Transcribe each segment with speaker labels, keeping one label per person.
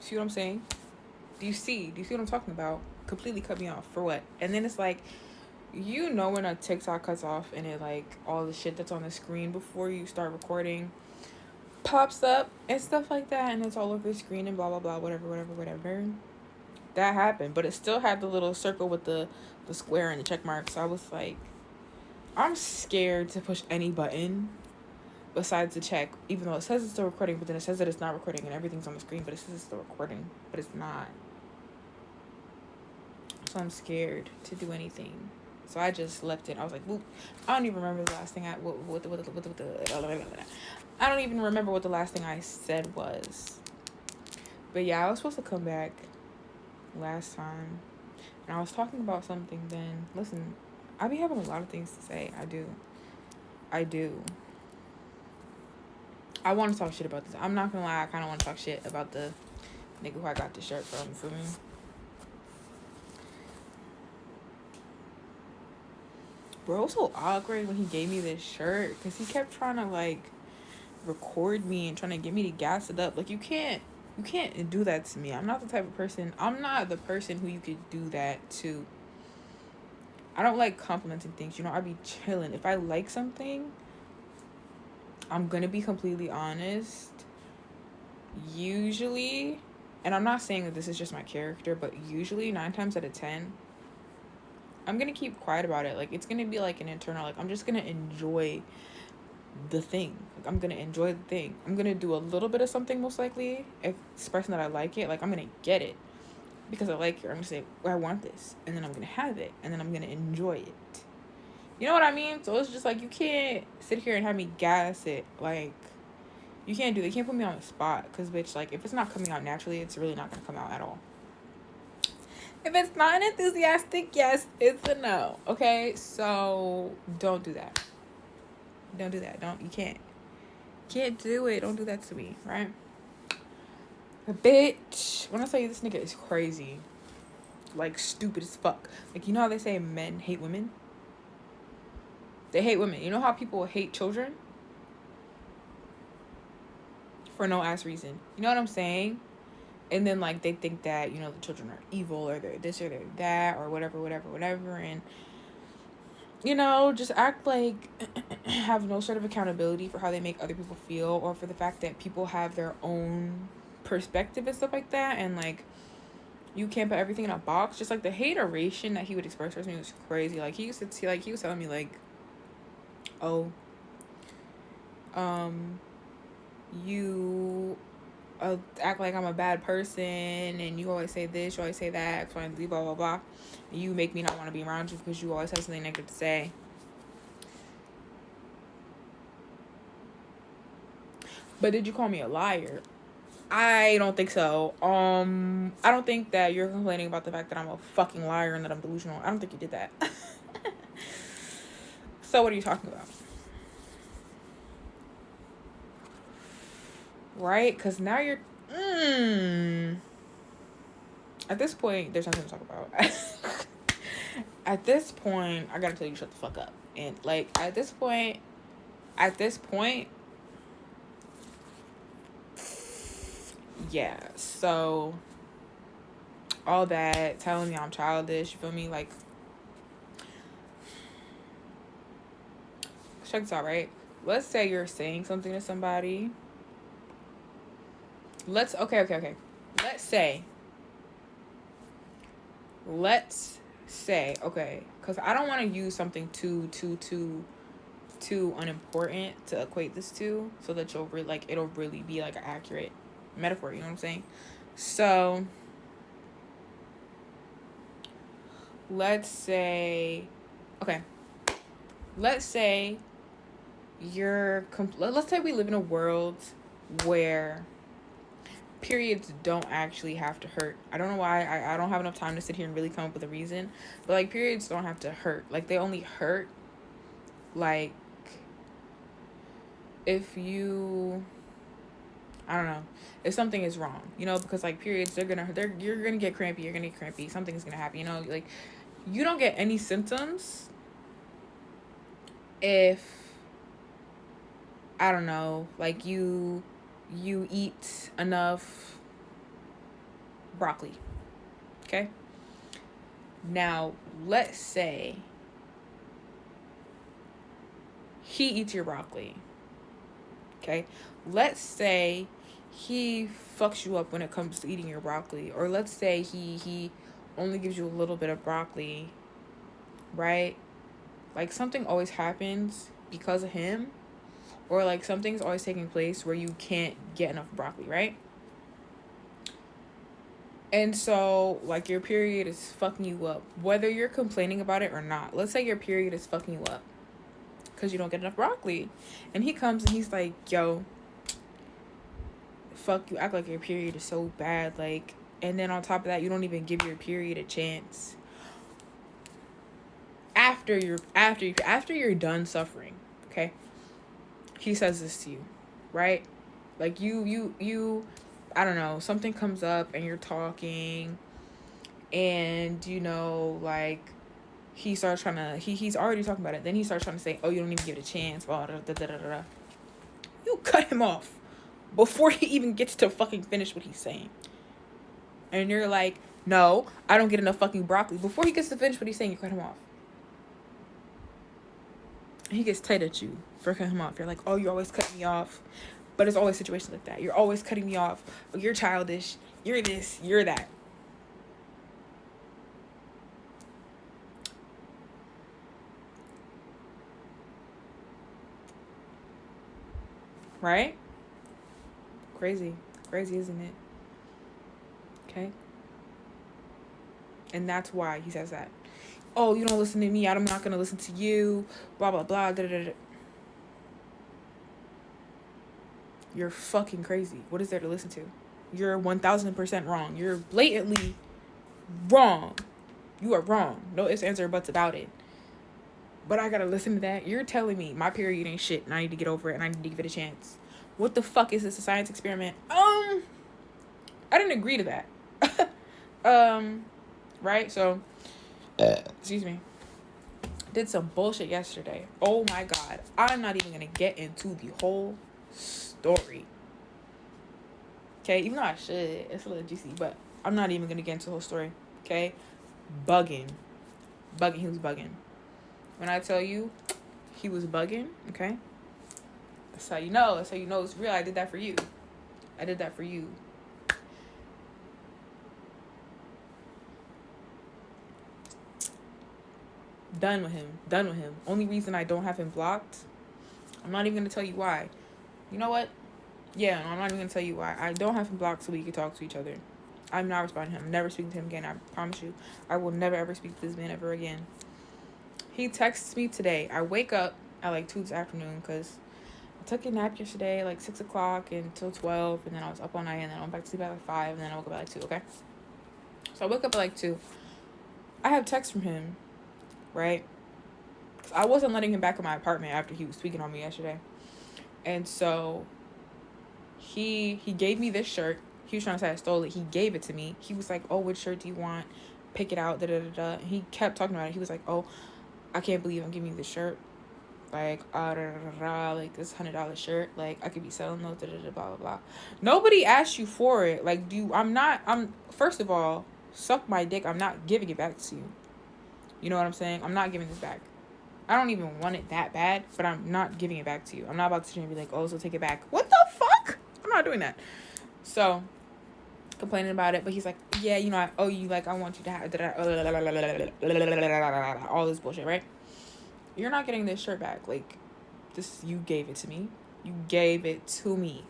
Speaker 1: See what I'm saying? Do you see what I'm talking about? Completely cut me off for what? And then it's like, you know, when a TikTok cuts off and it like all the shit that's on the screen before you start recording pops up and stuff like that, and it's all over the screen and blah blah blah, whatever. That happened, but it still had the little circle with the square and the check mark. So I was like, I'm scared to push any button besides the check, even though it says it's still recording, but then it says that it's not recording and everything's on the screen, but it says it's still recording, but it's not. So I'm scared to do anything. So I just left it. I was like, whoop. I don't even remember the last thing I don't even remember what the last thing I said was. But yeah, I was supposed to come back last time. And I was talking about something then. Listen, I be having a lot of things to say. I do. I want to talk shit about this. I'm not gonna lie, I kind of want to talk shit about the nigga who I got the shirt from, for me. Bro, it was so awkward when he gave me this shirt because he kept trying to like record me and trying to get me to gas it up. Like, you can't do that to me. I'm not the type of person. I'm not the person who you could do that to. I don't like complimenting things. You know, I be chilling. If I like something, I'm gonna be completely honest. Usually, and I'm not saying that this is just my character, but usually 9 times out of 10, I'm gonna keep quiet about it. Like, it's gonna be like an internal, like, I'm just gonna enjoy the thing. Like, I'm gonna enjoy the thing. I'm gonna do a little bit of something, most likely, expressing that I like it. Like, I'm gonna get it because I like it. I'm gonna say, well, I want this, and then I'm gonna have it, and then I'm gonna enjoy it. You know what I mean? So it's just like, you can't sit here and have me gas it. Like, you can't do that. You can't put me on the spot, because, bitch, like, if it's not coming out naturally, it's really not gonna come out at all. If it's not an enthusiastic yes, it's a no. Okay? So don't do that. Don't do that. You can't do it. Don't do that to me, right? Bitch, when I tell you this nigga is crazy, like, stupid as fuck. Like, you know how they say men hate women? They hate women. You know how people hate children? For no ass reason. You know what I'm saying? And then, like, they think that, you know, the children are evil, or they're this or they're that, or whatever. And, you know, just act like have no sort of accountability for how they make other people feel, or for the fact that people have their own perspective and stuff like that. And, like, you can't put everything in a box. Just like the hateration that he would express towards me was crazy. Like, he was telling me, like, oh, you act like I'm a bad person, and you always say this, you always say that, X, Y, and Z, blah, blah, blah. And you make me not want to be around you because you always have something negative to say. But did you call me a liar? I don't think so. I don't think that you're complaining about the fact that I'm a fucking liar and that I'm delusional. I don't think you did that. So what are you talking about? Right? Because now you're... At this point, there's nothing to talk about. At this point, I gotta tell you, shut the fuck up. And, like, at this point, yeah. So, all that, telling me I'm childish, you feel me? Like, check this out, right? Let's say you're saying something to somebody. Okay. Let's say, okay, because I don't want to use something too unimportant to equate this to, so that it'll really be like an accurate metaphor. You know what I'm saying? So let's say let's say we live in a world where periods don't actually have to hurt. I don't know why. I don't have enough time to sit here and really come up with a reason. But, like, periods don't have to hurt. Like, they only hurt, like, if you... I don't know. If something is wrong. You know, because, like, periods, you're gonna get crampy. Something's gonna happen. You know, like, you don't get any symptoms if... I don't know. Like, you eat enough broccoli. Okay? Now, let's say he eats your broccoli. Okay? Let's say he fucks you up when it comes to eating your broccoli. Or let's say he only gives you a little bit of broccoli, right? Like, something always happens because of him. Or, like, something's always taking place where you can't get enough broccoli, right? And so, like, your period is fucking you up. Whether you're complaining about it or not. Let's say your period is fucking you up because you don't get enough broccoli. And he comes and he's like, yo, fuck, you act like your period is so bad. Like, and then on top of that, you don't even give your period a chance. After you're done suffering, okay? He says this to you, right? Like, you I don't know, something comes up and you're talking, and you know, like, he starts trying to he's already talking about it. Then he starts trying to say, oh, you don't even give it a chance, blah, da, da, da, da, da. You cut him off before he even gets to fucking finish what he's saying. And you're like, no, I don't get enough fucking broccoli. Before he gets to finish what he's saying, you cut him off. And he gets tight at you for cutting him off. You're like, oh, you're always cutting me off. But it's always situations like that. You're always cutting me off. Oh, you're childish. You're this. You're that. Right? Crazy. Crazy, isn't it? Okay? And that's why he says that. Oh, you don't listen to me. I'm not going to listen to you. Blah, blah, blah. Da, da, da. You're fucking crazy. What is there to listen to? You're 1000% wrong. You're blatantly wrong. You are wrong. No ifs, ands, or buts about it. But I gotta listen to that. You're telling me my period ain't shit and I need to get over it and I need to give it a chance. What the fuck is this, a science experiment? I didn't agree to that. Right? So, excuse me. Did some bullshit yesterday. Oh my god. I'm not even gonna get into the whole story. Okay, even though I should, it's a little juicy, but I'm not even gonna get into the whole story. Okay, bugging, he was bugging. When I tell you, he was bugging. Okay, that's how you know. That's how you know it's real. I did that for you. I did that for you. Done with him. Done with him. Only reason I don't have him blocked, I'm not even gonna tell you why. You know what? Yeah, no, I'm not even gonna tell you why. I don't have him blocked so we can talk to each other. I'm not responding to him. I'm never speaking to him again. I promise you. I will never ever speak to this man ever again. He texts me today. I wake up at like 2 this afternoon because I took a nap yesterday, like 6 o'clock until 12, and then I was up all night, and then I went back to sleep at like 5, and then I woke up at like 2, okay? So I woke up at like 2. I have text from him, right? Because I wasn't letting him back in my apartment after he was tweaking on me yesterday. And so he gave me this shirt. He was trying to say I stole it. He gave it to me. He was like, oh, which shirt do you want? Pick it out, da-da-da-da. He kept talking about it. He was like, oh, I can't believe I'm giving you this shirt. Like, like this $100 shirt. Like, I could be selling those, da-da-da, blah, blah, blah. Nobody asked you for it. Like, first of all, suck my dick. I'm not giving it back to you. You know what I'm saying? I'm not giving this back. I don't even want it that bad, but I'm not giving it back to you. I'm not about to sit here and be like, oh, so take it back. What the fuck? I'm not doing that. So, complaining about it, but he's like, yeah, you know, I owe you, like, I want you to have all this bullshit, right? You're not getting this shirt back. Like, you gave it to me. You gave it to me.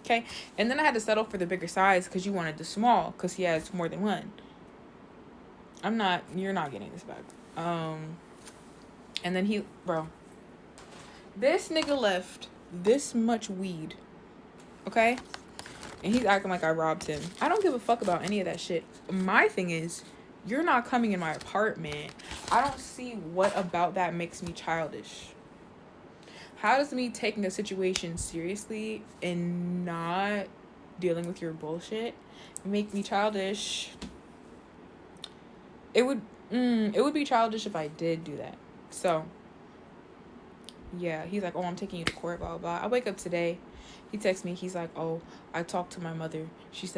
Speaker 1: Okay? And then I had to settle for the bigger size because you wanted the small because he has more than one. You're not getting this back. And then this nigga left this much weed, okay? And he's acting like I robbed him. I don't give a fuck about any of that shit. My thing is, you're not coming in my apartment. I don't see what about that makes me childish. How does me taking a situation seriously and not dealing with your bullshit make me childish? It would be childish if I did do that. So, yeah, he's like, oh, I'm taking you to court, blah, blah, blah. I wake up today. He texts me. He's like, oh, I talked to my mother. She said